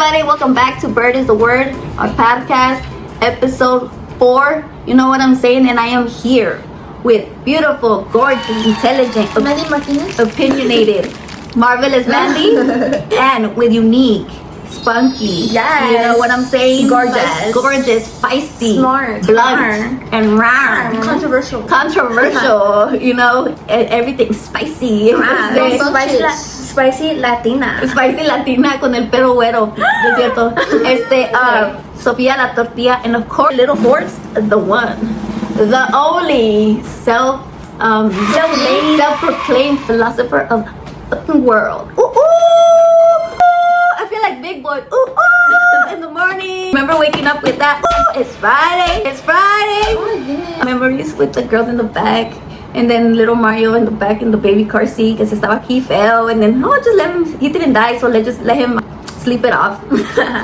everybody, welcome back to Bird is the Word, our podcast, episode 4. You know what I'm saying? And I am here with beautiful, gorgeous, intelligent, opinionated, marvelous Mandy, and with unique, spunky. Yes. You know what I'm saying? Gorgeous. Feisty, Smart, blunt, and rare. Controversial. You know, everything spicy. Spicy Latina. Spicy Latina con el pelo güero, ¿no es cierto? Sofía la tortilla, and of course, little horse, the one, the only self-proclaimed philosopher of the world. Ooh, ooh, ooh. I feel like big boy. Ooh, ooh, in the morning. Remember waking up with that? Ooh, it's Friday. It's Friday. Oh my goodness. Memories with the girls in the back. And then little Mario in the back in the baby car seat because he fell, and then just let him, he didn't die, so just let him sleep it off.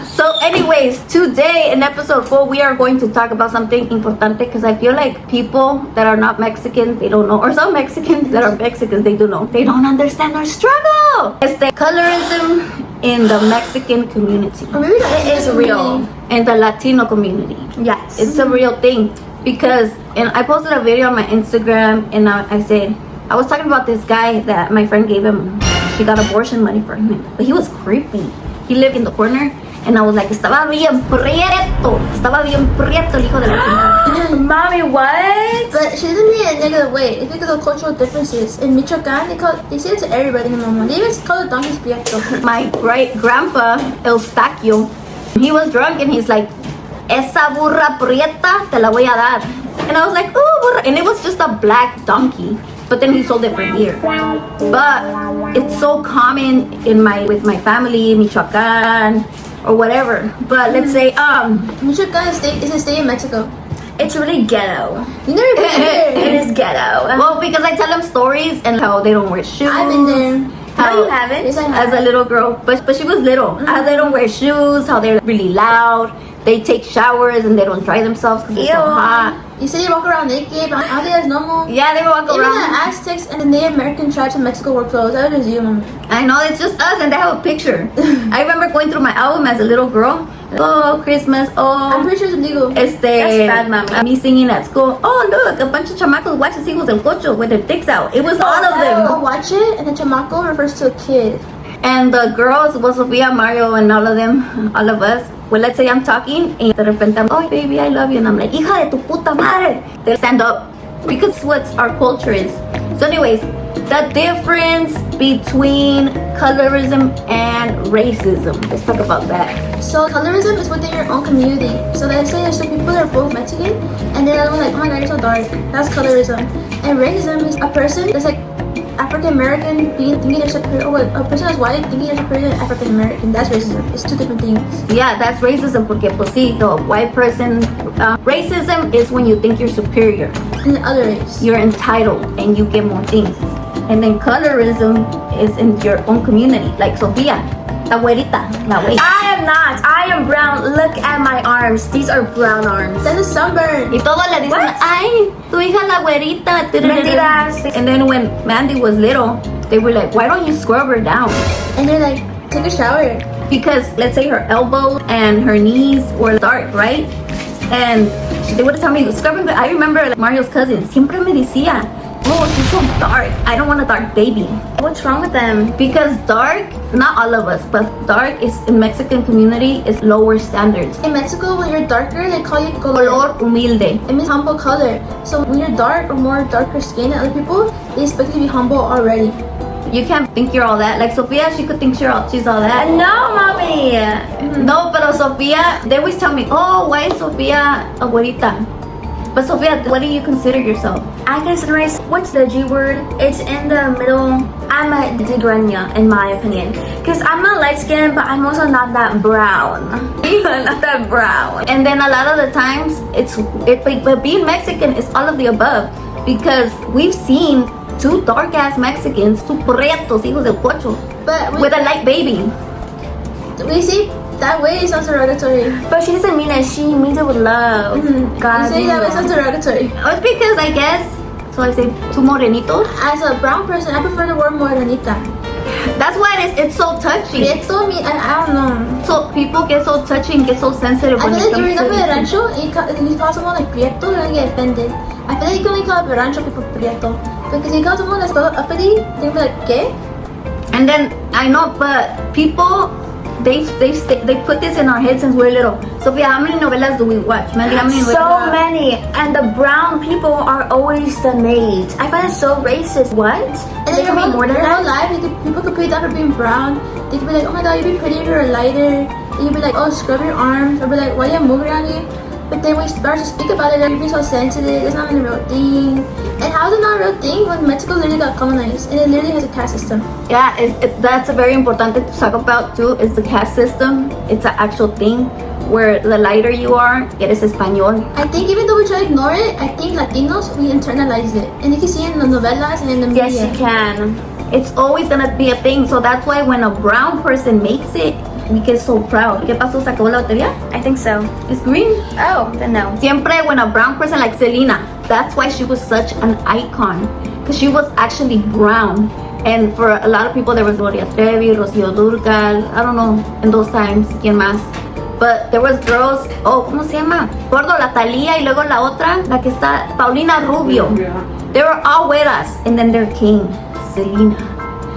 So anyways, today in episode 4 we are going to talk about something importante, because I feel like people that are not Mexican, they don't know, or some Mexicans that are Mexicans, they do know, they don't understand our struggle. It's the colorism in the Mexican community. Or maybe it is real. In the Latino community. Yes. It's a real thing. Because, and I posted a video on my Instagram, and I said, I was talking about this guy that my friend gave him, she got abortion money for him, but he was creepy. He lived in the corner, and I was like, estaba bien prieto el hijo de la chingada. Mommy, what? But she doesn't mean it in a negative way. It's because of cultural differences. In Michoacan, they say it to everybody in the moment. They even call it donkeys prieto. My great grandpa, Eustaquio, he was drunk, and he's like, esa burra prieta te la voy a dar. And I was like, ooh, burra. And it was just a black donkey. But then he sold it for beer. But it's so common with my family, Michoacan, or whatever. But let's say, Michoacan is a state in Mexico. It's really ghetto. You never been there. It is ghetto. Well, because I tell them stories and how they don't wear shoes. I've been there. How, No, you haven't. Yes, I have. As a little girl, but she was little. How they don't wear shoes, how they're really loud. They take showers and they don't dry themselves because it's so hot. You say they walk around naked, but I think that's normal. Yeah, they walk Even the around. Aztecs and the Native American tribes in Mexico wore clothes. That was you, Mommy. I know, it's just us, and they have a picture. I remember going through my album as a little girl. Oh, Christmas. I'm Oh, pretty sure it's illegal. That's bad, Mommy. Me singing at school. Oh, look, a bunch of chamacos watching hijos del cocho with their dicks out. It was all of Oh, them. watch it, and the chamaco refers to a kid. And the girls, well, Sofia, Mario, and all of them, all of us. Well, let's say I'm talking, and de repente I'm, oh, baby, I love you. And I'm like, hija de tu puta madre. They stand up, because what our culture is. So anyways, the difference between colorism and racism. Let's talk about that. So colorism is within your own community. So let's say there's some people that are both Mexican, and they're like, oh my god, you're so dark. That's colorism. And racism is a person that's like African American thinking they're superior, or a person that's white thinking they're superior than African American. That's racism. It's two different things. Yeah, that's racism, porque pues sí, the white person, racism is when you think you're superior. In the other race. You're entitled and you get more things. And then colorism is in your own community, like Sofia, la güerita, la güey. I am not. I am brown. Look at my arms. These are brown arms. That's a sunburn. Y todos le dicen, What? ay, tu hija la güerita. Mentiras. And then when Mandy was little, they were like, why don't you scrub her down? And they're like, take a shower. Because let's say her elbows and her knees were dark, right? And they would tell me, scrubbing. I remember like, Mario's cousin siempre me decía, oh, she's so dark. I don't want a dark baby. What's wrong with them? Because dark, not all of us, but dark is in Mexican community is lower standards. In Mexico, when you're darker, they call you Color humilde. It means humble color. So when you're dark or more darker skin than other people, they expect you to be humble already. You can't think you're all that. Like Sofia, she could think she's all that. No, Mommy. No, pero Sofia, they always tell me, oh, why is Sofia a güerita? But Sofia, what do you consider yourself? I consider myself, what's the G word? It's in the middle. I'm a degrenia, in my opinion. Because I'm not light skinned, but I'm also not that brown. Not that brown. And then a lot of the times, but being Mexican is all of the above. Because we've seen two dark ass Mexicans, two prietos, hijos del cocho, But with a light baby. we see that way sounds derogatory. But she doesn't mean it. She means it with love. God. You say that way sounds derogatory. It's because I guess, so I say two morenitos. As a brown person, I prefer the word morenita. That's why it's so touchy. Prieto, I don't know. So people get so touchy and get so sensitive I when feel it like if comes you're to not these rancho and you call someone like Prieto, they're gonna get offended. I feel like you can only call rancho people Prieto. Because you call someone that's uppity, they'll be like, ¿qué? And then I know, but people they put this in our heads since we're little. Sophia, how many novelas do we watch? Mandy, how many So novelas? many, and the brown people are always the maids. I find it so racist. What? And They then can be more than your whole that. life, people could put you down for being brown. They could be like, oh my god, you'd be pretty if you were lighter. And you'd be like, oh, scrub your arms. Or be like, why do you have mugre on you? But then when you start to speak about it, you're being so sensitive. It's not even a real thing. And how is it not a real thing when Mexico literally got colonized and it literally has a caste system? Yeah, that's a very important thing to talk about too. Is the caste system? It's an actual thing where the lighter you are, eres español. I think even though we try to ignore it, I think Latinos, we internalize it. And you can see it in the novelas and in the media. Yes, you can. It's always gonna be a thing. So that's why when a brown person makes it, we get so proud. ¿Qué pasó? ¿Se acabó la batería? I think so. It's green. Oh, then no. Siempre when a brown person like Selena, that's why she was such an icon. Because she was actually brown. And for a lot of people, there was Gloria Trevi, Rocío Dúrcal, I don't know, in those times, ¿quién más? But there was girls, ¿cómo se llama? Gordo, la Thalía, y luego la otra, la que está, Paulina Rubio. They were all güeras. And then there came Selena.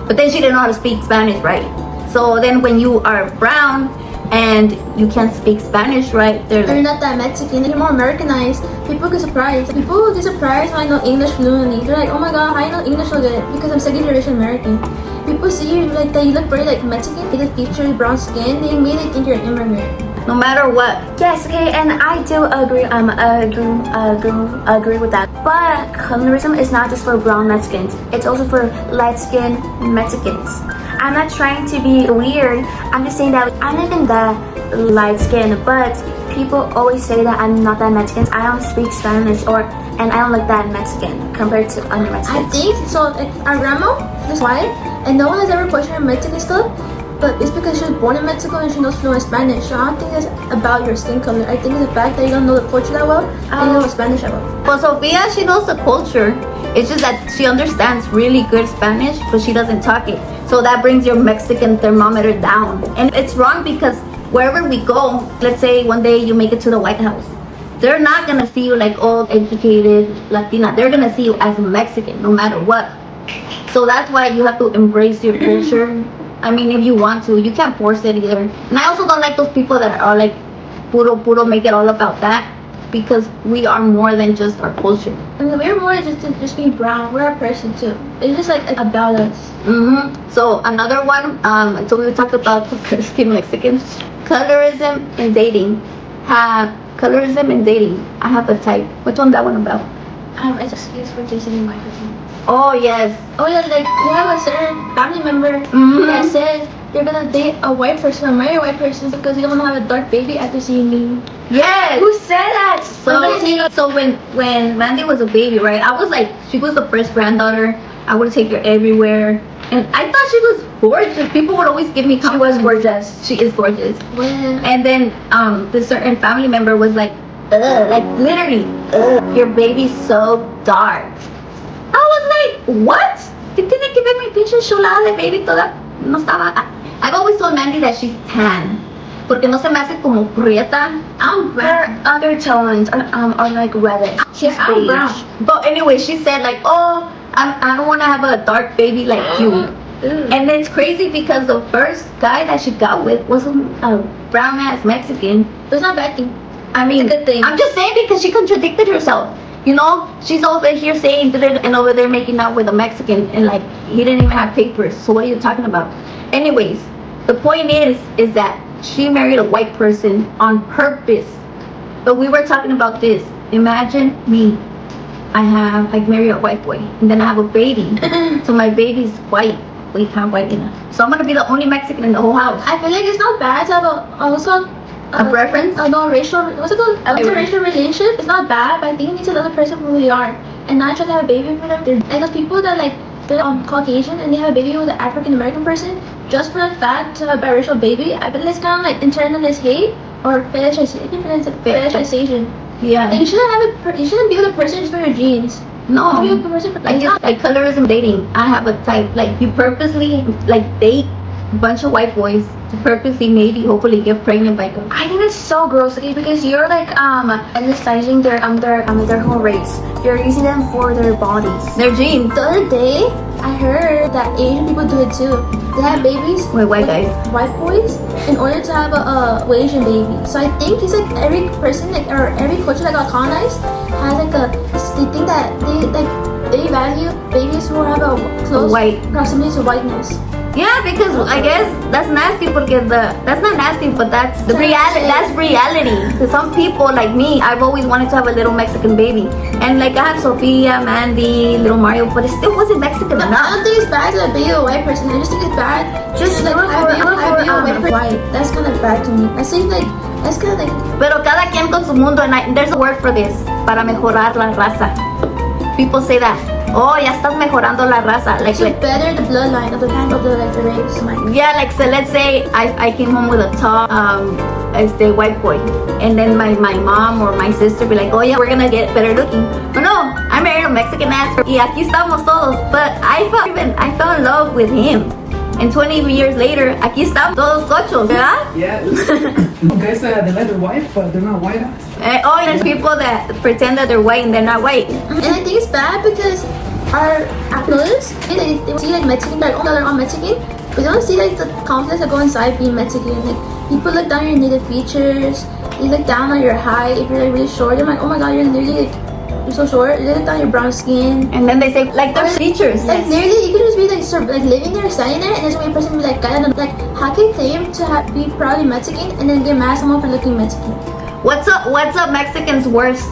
But then she didn't know how to speak Spanish, right? So then when you are brown and you can't speak Spanish, right? They're They're like, not that Mexican, they're more Americanized. People get surprised. People get surprised when I know English fluently. They're like, oh my god, how you know English so good? Because I'm second generation American. People see you like that you look very like Mexican, they get features, brown skin, they immediately think you're an immigrant. no matter what. Yes, okay, and I do agree. Agree with that. But colorism is not just for brown Mexicans; it's also for light-skinned Mexicans. I'm not trying to be weird. I'm just saying that I'm not even that light-skinned, but people always say that I'm not that Mexican. I don't speak Spanish, and I don't look that Mexican compared to other I Mexicans. think so. Like, our grandma is white, and no one has ever questioned her Mexican stuff. But it's because she was born in Mexico and she knows fluent Spanish. So I don't think it's about your skin color. I think it's the fact that you don't know the culture that well and you know Spanish that well. Well, Sophia, she knows the culture. It's just that she understands really good Spanish, but she doesn't talk it. So that brings your Mexican thermometer down. And it's wrong because wherever we go, let's say one day you make it to the White House, they're not gonna see you like old, educated Latina. They're gonna see you as a Mexican, no matter what. So that's why you have to embrace your culture. I mean, if you want to, you can't force it either. And I also don't like those people that are like, puro, make it all about that. Because we are more than just our culture. And we're more just being brown. We're a person too. It's just like about us. So another one, so we talked about skin Mexicans. Colorism in dating. Colorism in dating. I have a type. Which one that one about? It's just used for dating in white person. Oh yes. Oh yeah, like you have a certain family member that says you're gonna date a white person or marry a white person because you don't want to have a dark baby after seeing you. Yes. Who said that? So when Mandy was a baby, right? I was like, she was the first granddaughter. I would take her everywhere, and I thought she was gorgeous. People would always give me compliments. She was gorgeous. She is gorgeous. Well, And then this certain family member was like, ugh, like literally, ugh, your baby's so dark. I was like, what? ¿Qué tiene que ver mi pinche chulada de baby toda? No estaba. I've always told Mandy that she's tan. Porque no se me hace como prieta. I'm Her brown. undertones are like reddish. She's I'm beige. brown. But anyway, she said like, oh, I don't want to have a dark baby like you. And it's crazy because the first guy that she got with was a brown ass Mexican. it's not a bad thing. I mean, It's a good thing. I'm just saying because she contradicted herself. You know, she's over here saying and over there making out with a Mexican, and like he didn't even have papers. So what are you talking about? Anyways, the point is that she married a white person on purpose. But we were talking about this. Imagine me. I marry a white boy, and then I have a baby. So my baby's white. Wait, not white enough. So I'm gonna be the only Mexican in the whole house. I feel like it's not bad to have also A preference? no racial. What's it called? A interracial relationship. It's not bad, but I think you need to love the person who they are and not try to have a baby with them. Like those people that like they're Caucasian and they have a baby with an African American person just for the fact to have a biracial baby. I feel it's kind of like internalized hate or fetishization. Yeah. Like, you shouldn't have you shouldn't be with a person just for your genes. No. Have you have conversion for I just like colorism dating. I have a type. Like you purposely like date a bunch of white boys to purposely maybe hopefully get pregnant by them. I think it's so gross, okay, because you're like anestheticizing their whole race. You're using them for their bodies. Their genes. The other day, I heard that Asian people do it too. They have babies With white with guys. white boys, in order to have a Asian baby. So I think it's like every person, like, or every culture that got colonized has like they think that they value babies who have a close White. proximity to whiteness. Yeah, because I guess that's nasty because that's not nasty, but that's the reality. That's reality. To some people like me, I've always wanted to have a little Mexican baby, and like I have Sophia, Mandy, little Mario, but it still wasn't Mexican I enough. don't think it's bad to be a white person. I just think it's bad. Just like do it for- I be a white person. for- White. That's kind of bad to me. I think like that's kind of like Pero cada quien con su mundo, and there's a word for this, para mejorar la raza. People say that, oh, ya estás mejorando la raza. to better the bloodline of the race. Yeah, like so let's say I came home with a tall white boy, and then my mom or my sister be like, oh yeah, we're gonna get better looking. Oh no, I married a Mexican ass, y aquí estamos todos. But I fell in love with him, and 20 years later, aquí estamos todos cochos, ¿verdad? Yeah. Guys, they like their wife, but they're not white ass. Oh, there's people that pretend that they're white and they're not white. And I think it's bad because our actors, they see like Mexican, like, oh, they're all Mexican, but they don't see like the conflicts that go inside being Mexican. Like people look down on your native features, they look down on your height. If you're like really short, they're like, oh my god, you're literally like, you're so short. They look down your brown skin. And then they say like their features. Like literally, you can just be like like living there, standing there, and there's a person be like, God, like how can you claim to be proudly Mexican and then get mad at someone for looking Mexican? What's a Mexican's worst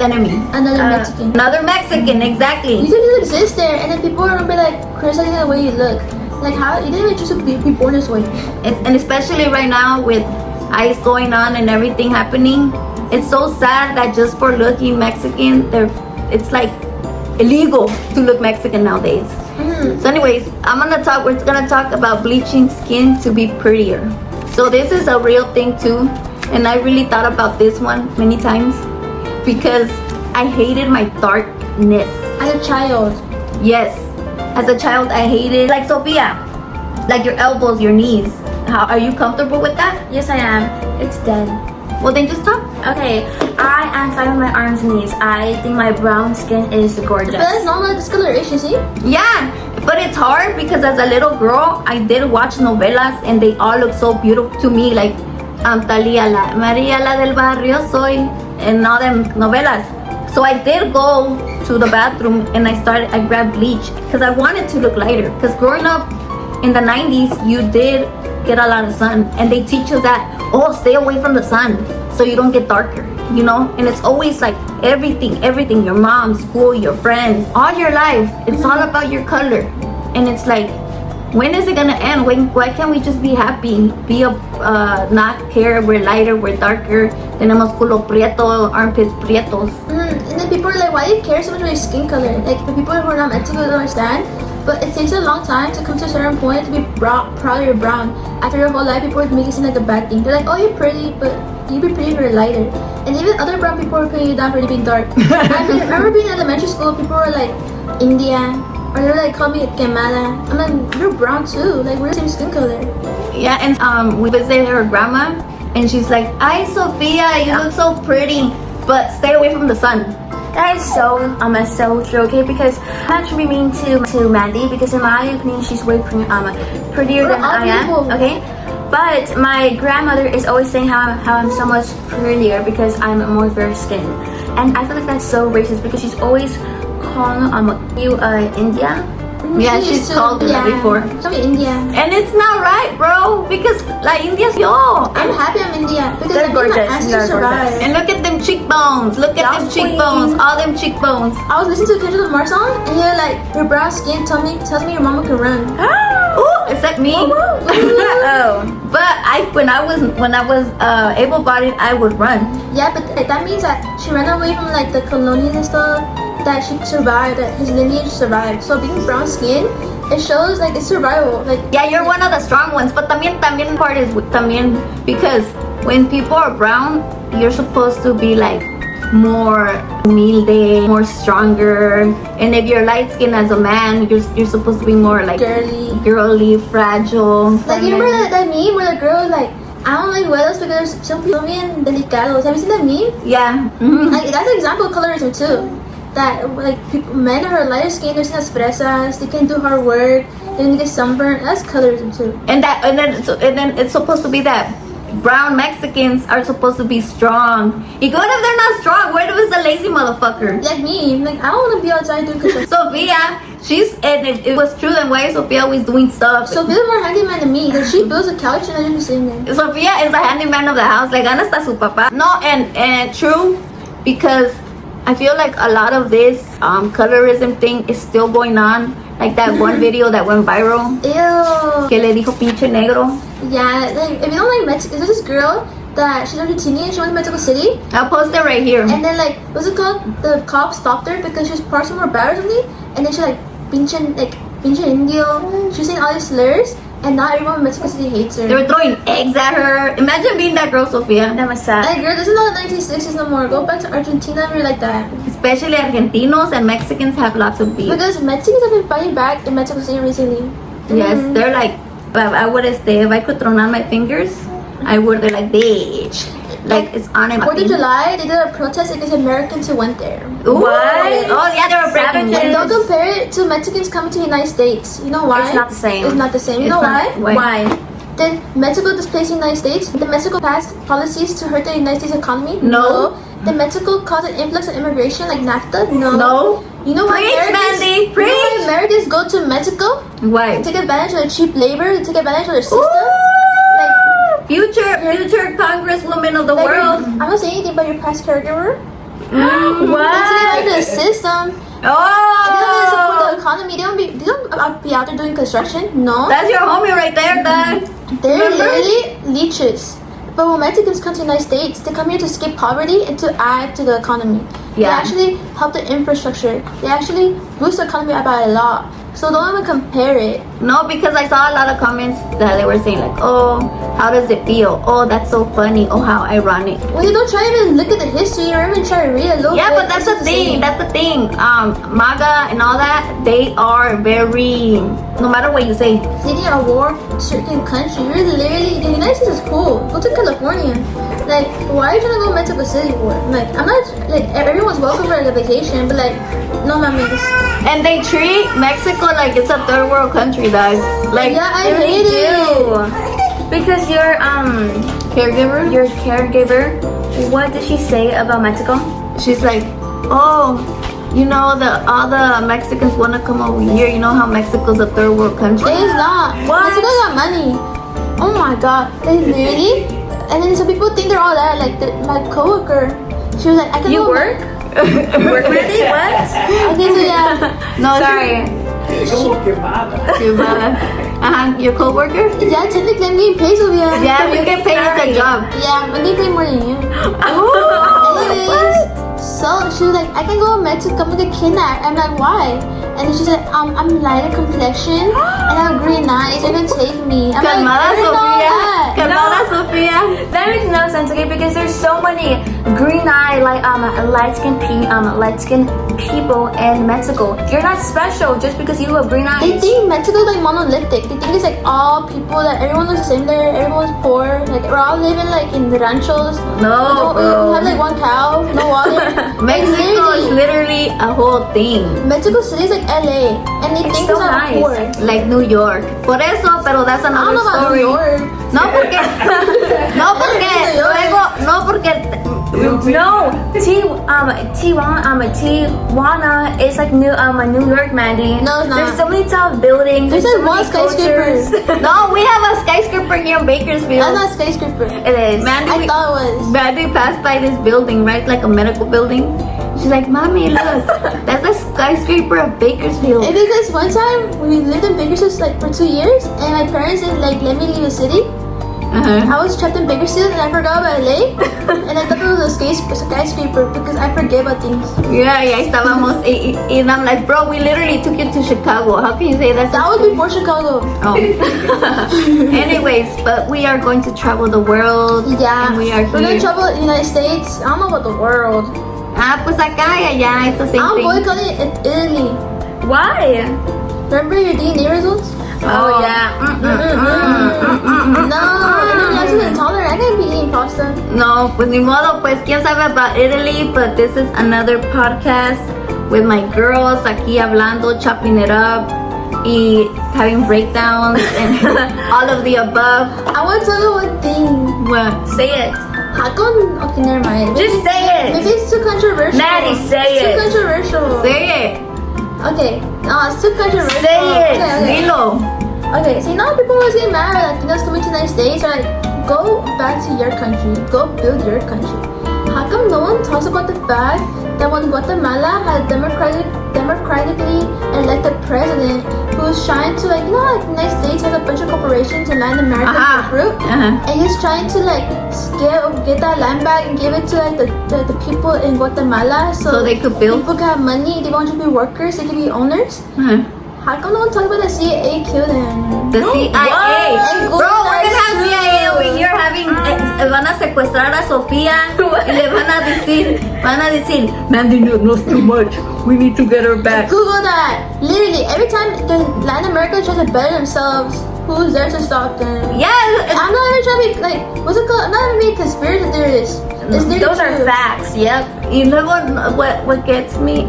enemy? Another Mexican. Another Mexican, exactly. You didn't exist there, and then people are gonna be like criticizing the way you look. Like how you didn't even choose to be born this way. And especially right now with ICE going on and everything happening, it's so sad that just for looking Mexican, it's like illegal to look Mexican nowadays. So anyways, we're gonna talk about bleaching skin to be prettier. So this is a real thing too, and I really thought about this one many times because I hated my darkness. As a child, Yes, as a child I hated, like Sophia, like your elbows, your knees. How are you comfortable with that? Yes, I am. It's dead. Well then just talk. Okay, I am fine with my arms and knees. I think my brown skin is gorgeous. but that's normal discoloration, see? Yeah, but it's hard because as a little girl, I did watch novelas and they all look so beautiful to me, like Talia, Maria la del barrio soy, and all them novelas. So I did go to the bathroom and I grabbed bleach because I wanted to look lighter. Because growing up in the 90s, you did get a lot of sun, and they teach us that, oh, stay away from the sun so you don't get darker, you know? And it's always like everything, your mom, school, your friends, all your life, it's all about your color. And it's like, when is it gonna end? Why can't we just be happy? Not care, we're lighter, we're darker, tenemos culo prieto, armpits prietos. And then people are like, why do you care so much about your skin color? Like the people who are not Mexican don't understand. But it takes a long time to come to a certain point to be proud you're brown. After your whole life, people would make it seem like a bad thing. They're like, oh, you're pretty, but you'd be pretty if you're lighter. And even other brown people were putting you down for you being dark. I remember being in elementary school, people were like, India, or they're like, call me quemada. I'm like, you're brown too. Like, we're the same skin color. Yeah, and we visited her grandma, and she's like, "Ay, Sophia, you look so pretty, but stay away from the sun." That is so true, okay? Because I'm not trying to be mean to Mandy, because in my opinion, she's way prettier than I am, okay? But my grandmother is always saying how I'm so much prettier because I'm more fair skinned, and I feel like that's so racist because she's always calling you India. Yeah, she's called that before. Tell me India. And it's not right, bro, because like India's yo. I'm happy I'm India because They're I think gorgeous. my ancestors They're survived. And look at them cheekbones. Look at them Yes, cheekbones. queen. All them cheekbones. I was listening to Kendrick Lamar song, and you're like, your brown skin tells me your mama can run. Ooh, except me. Oh. But when I was able-bodied, I would run. Yeah, but that means that she ran away from like the colonials and stuff. That she survived. That his lineage survived. So being brown skin, it shows like it's survival. Like Yeah, you're one of the strong ones. But también part is también because when people are brown, you're supposed to be like more humilde, more stronger. And if you're light skinned as a man, you're supposed to be more like girly, fragile. Like, you remember that meme where the girl was like, I don't like welos because some people being delicados. Have you seen that meme? Yeah. Mm-hmm. Like, that's an example of colorism too. That like people, men who are lighter skinned, they're seen as fresas. They can do hard work. They don't get sunburned. That's colorism too. And then it's supposed to be that brown Mexicans are supposed to be strong. Even if they're not strong, where is the lazy motherfucker? Like me, like I don't want to be outside doing construction. Sophia, and it was true then why is Sophia always doing stuff? Sophia's more handyman than me. Like she builds a couch and I just be sitting there. Sophia is the handyman of the house. Like, ¿dónde está su papá? No, and true, because I feel like a lot of this colorism thing is still going on. Like that one video that went viral. Ew. Que le dijo pinche negro. Yeah, like if you don't like Mexico, there's this girl that she's Argentinian. She went to Mexico City. I'll post it right here. And then like, what's it called? The cops stopped her because she was parsing more bad or something. And then she like pinche indio. She was saying all these slurs. And not everyone in Mexico City hates her. They were throwing eggs at her. Imagine being that girl, Sophia. That was sad. Like, girl, this is not the 1960s no more. Go back to Argentina and be like that. Especially Argentinos and Mexicans have lots of beef. Because Mexicans have been fighting back in Mexico City recently. Yes, they're like, I would stay. If I could throw on my fingers, I would. They're like, bitch. Like, it's on my 4th of July, they did a protest against Americans who went there. Ooh. What? Oh, yeah, they were breaking And don't news. compare it to Mexicans coming to the United States. You know why? It's not the same. It's not the same. You It's know not- why? Why? Did Mexico displace the United States? Did Mexico pass policies to hurt the United States economy? No. Did Mexico cause an influx of immigration like NAFTA? No. No. You know why Preach, Americans? Mandy, You know preach. why Americans go to Mexico? Why? To take advantage of the cheap labor. To take advantage of their system. Ooh. Future congresswoman of the Like, world. I'm not saying anything about your past caregiver. What? They take advantage of the system. They don't really support Oh, the economy. They don't be out there doing construction. No. that's your homie right there, Dad. They're Remember? literally leeches. But when Mexicans come to the United States, they come here to escape poverty and to add to the economy. They Yeah. actually help the infrastructure. They actually boost the economy by a lot. So don't even compare it. No, because I saw a lot of comments that they were saying like, oh, how does it feel? Oh, that's so funny. Oh, how ironic. Well, you don't try to even look at the history or even try to read a little Yeah, bit. but that's the thing. That's the thing. MAGA and all that, they are very, no matter what you say. Leading a war in a certain country, you're literally, the United States is cool. Go to California. Like, why are you trying to go to Mexico City for? Like, I'm not, like, everyone's welcome for a vacation, but like, no mames. And they treat Mexico like it's a third world country, guys. Like, Yeah, I they hate really it. do. Because your Caregiver? your caregiver, what did she say about Mexico? She's like, oh, you know, all the Mexicans want to come over here. You know how Mexico's a third world country? It is not. What? Mexico got money. Oh my god. They literally. And then some people think they're all that. Like my coworker, she was like, I can You go. work? Work Mandy? What? Okay, so yeah. No, Sorry. Your coworker? Yeah, technically I'm getting paid, so yeah. Yeah, you get paid as a job. Yeah, I'm getting paid more than you. Oh, Anyways, so she was like, I can go to Mexico, I'm gonna get kidnapped. I'm like, why? And then she said, I'm lighter complexion and I'm green eyes. You're gonna take me. I'm Calmada, like, "You're not Sofia. that." Calmada, Sofia. That makes no sense, okay? Because there's so many green eye, light skinned people in Mexico. You're not special just because you have green eyes. They think Mexico's like monolithic. They think it's like all people that everyone looks the same there. Everyone's poor. Like we're all living like in the ranchos. No, We bro. have like one cow, no water. Mexico is literally a whole thing. Mexico City is like LA, and they It's think so it's not nice. poor. Like New York. Por eso, pero that's I don't another know about story. New York. No, porque. No, porque. New York. Luego. No, porque. No, Tijuana is like New York, Mandy. No, it's not. There's so many tall buildings. There's so like one many skyscraper. cultures. No, we have a skyscraper here in Bakersfield. That's not skyscraper. It is. Mandy, I thought it was. Mandy passed by this building, right? Like a medical building. She's like, Mommy, look. That's the skyscraper of Bakersfield. And because one time we lived in Bakersfield like for 2 years, and my parents didn't like let me leave the city. I was trapped in Bakersfield and I forgot about LA, and I thought it was a skyscraper because I forget about things. Yeah, estábamos. And I'm like, bro, we literally took you to Chicago. How can you say that's That was before Chicago. Oh. Anyways, but we are going to travel the world. Yeah, And we are we're gonna here. travel the United States. I don't know about the world. Ah, pues acá y allá, it's the same I'm thing. boycotting Italy. Why? Remember your DNA results? Oh, yeah. No, I'm actually intolerant. I can't be eating pasta. No, pues ni modo, pues quién sabe about Italy, but this is another podcast with my girls aquí hablando, chopping it up, y having breakdowns and all of the above. I want to tell you one thing. What? Say it. How come? Okay, never mind. Just say it. Maybe it's too controversial. Maddie, say it's it. too controversial. Say it. Okay. No, it's too controversial. Say it. Okay. Dilo. Okay, see, now people always get mad at Latinos coming to the United States. Are like, go back to your country. Go build your country. How come no one talks about the fact that when Guatemala had democratically elected president who's trying to, like, you know, like the United States has a bunch of corporations in Latin America for fruit, and he's trying to like get that land back and give it to like the people in Guatemala So they could build. people can have money. They want to be workers. They can be owners. How come no one talks about the CIA killed him? The CIA. What? Bro, we're gonna have CIA over here having, van a secuestrar a Sofía y le van a decir, Mandy knows too much. We need to get her back. Google that. Literally, every time the Latin America tries to better themselves, who's there to stop them? Yeah. I'm not even trying to be like, what's it called? I'm not even being a conspiracy theorist. It's literally Those are true. facts. Yep. Y luego, what gets me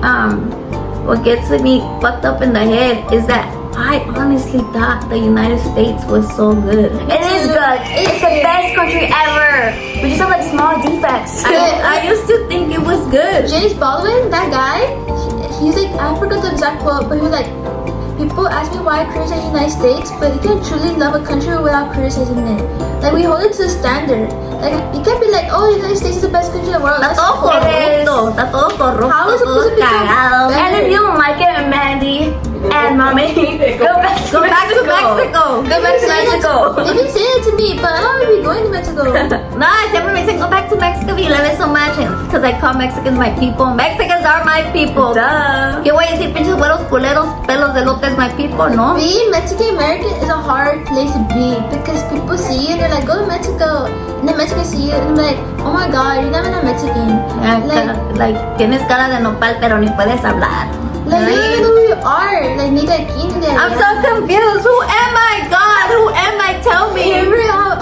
fucked up in the head is that I honestly thought the United States was so good. It is good. It's the best country ever. We just have like small defects. I used to think it was good. James Baldwin, that guy, he's like, I forgot the exact quote, but he was like, people ask me why I criticize the United States, but you can't truly love a country without criticizing it. Like, we hold it to a standard. Like, you can't be like, oh, the United States is the best country in the world. Está todo corrupto, está todo corrupto, How is it todo supposed to become cagado. better? And if you don't like it, Mandy and Mommy, go back to Mexico. Go back to Mexico. They've been saying it to me, but I don't want to be going to Mexico. No, siempre me dicen go back to Mexico y love it so much because I call Mexicans my people. Mexicans are my people. Duh. ¿Qué voy a decir, pinches güeros culeros, pelos de lotes my people? No. Being Mexican American is a hard place to be because people see you and they're like, go to Mexico. And then Mexicans see you and they're like, oh my god, you're not even a Mexican. Like, tienes cara de nopal pero ni puedes hablar. Like, you don't even know who you are. Like, ni de aquí, ni de allá. I'm so confused. Who am I? God, who am I? Tell me. Remember how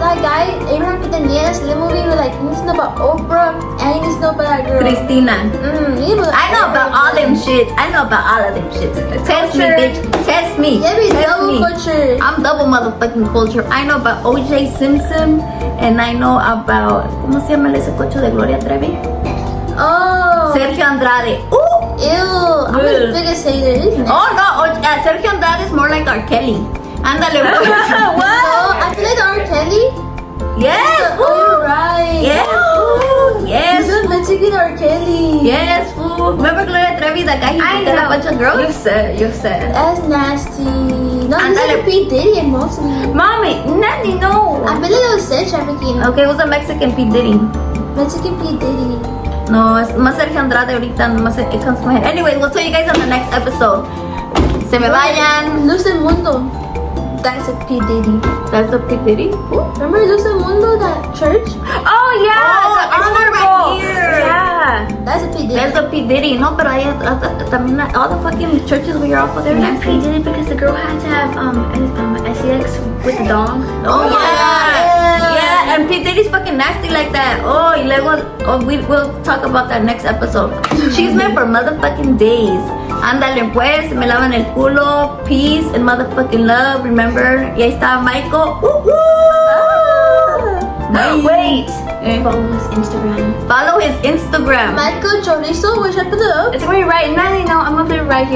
that guy, Abraham Quintanilla, in the movie, was like, you need to know about Oprah and you need to know about that girl. Cristina. You need to know I know about all them shits. I know about all of them shits. Test me, bitch. Test me. Yeah, we Test double me. culture. I'm double motherfucking culture. I know about O.J. Simpson and I know about, ¿cómo se llama ese cocho de Gloria Trevi? Oh. Sergio Andrade. Ew. I'm the biggest hater. He's nasty. Oh no, Sergio Andrade is more like R. Kelly. Ándale, pues. No, I feel like R. Kelly. Yes. Oh, you're right. Yes. Ooh. Yes. He's a Mexican R. Kelly. Yes, fool. Remember Gloria Trevi, that guy who I beat up know. a bunch of girls? You said. That's nasty. No, he's Ándale. like a P. Diddy and mostly. Mommy, Nanny, no. I feel like it was sex trafficking. Okay, who's a Mexican P. Diddy? Mexican P. Diddy. No, es más Sergio Andrade ahorita, nomás it comes to my head. Anyway, we'll tell you guys on the next episode. Se me vayan. Luz del Mundo. That's a P. Diddy. That's a P. Diddy? Remember Luz del Mundo, that church? Oh yeah, Oh, the it's honorable. right here. Yeah. That's a P. Diddy. There's a P. Diddy. No, pero hay también all the fucking churches where you're all fucking They're nasty. nasty. Did it because the girl had to have SEX with the dog. Oh, yeah. Yeah, and P. Diddy's fucking nasty like that. Oh, y luego, we'll talk about that next episode. She's meant for motherfucking days. Ándale pues, me lavan el culo, peace and motherfucking love, remember? Y ahí está Michael. Wait. Eh. Follow his Instagram. Follow his Instagram. Michael Chorizo, which I put it up. It's gonna be right. Nanny, no, I'm gonna put it right here.